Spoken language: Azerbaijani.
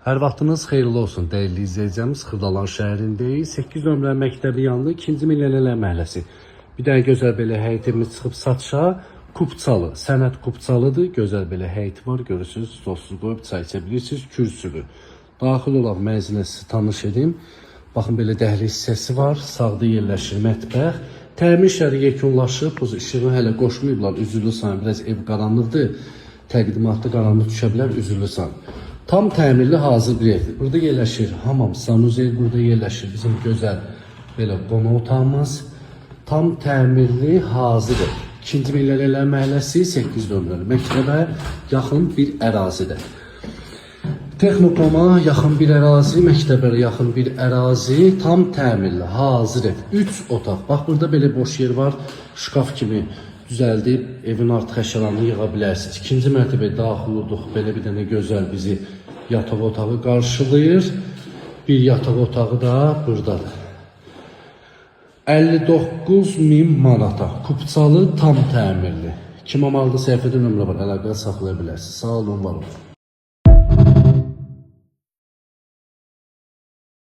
Hər vaxtınız xeyirli olsun dəyərli izləyicimiz. Xırdalan şəhərindəyik. 8 nömrə məktəbi yanında 2-ci Millionərlər məhəlləsi. Bir dənə gözəl belə həyətimiz çıxıb satışa. Kupçalı, sənət kupçalıdır. Gözəl belə həyəti var. Görürsünüz, stolsuz qoyub çay içə bilirsiniz. Kürsülü. Daxil olaq mənzilə sizi tanış edim. Baxın belə dəhliz hissəsi var. Sağda yerləşir mətbəx. Təmir işləri yekunlaşıb. Bu işığı hələ qoşmayıblar. Üzürlü san. Biraz ev qaranlıqdır. Təqdimatda qaranlıq düşə bilər. Üzürlü san. Tam təmirli hazır bir evdir. Burada yerləşir hamam, sanuzel, burada yerləşir bizim gözəl belə qonaq otağımız. Tam təmirli hazırdır. 2-ci Millionərlər məhəlləsi 8 nömrəli məktəbə yaxın bir ərazidə. Texnokoma yaxın bir ərazi, məktəbə yaxın bir ərazi, tam təmirli, hazır ev. 3 otaq. Bax, burada belə boş yer var, şkaf kimi düzəldib evin artıq əşyalarını yığa bilərsiniz. 2-ci mərtəbəyə daxil olduq. Belə bir dənə gözəl bizi yataq otağı qarşılayır. Bir yataq otağı da buradadır. 59.000 manata. Kupçalı, tam təmirli. Kim amalda səhifədə nömrə var, əlaqə saxlaya bilərsiniz. Sağ olun, var olun.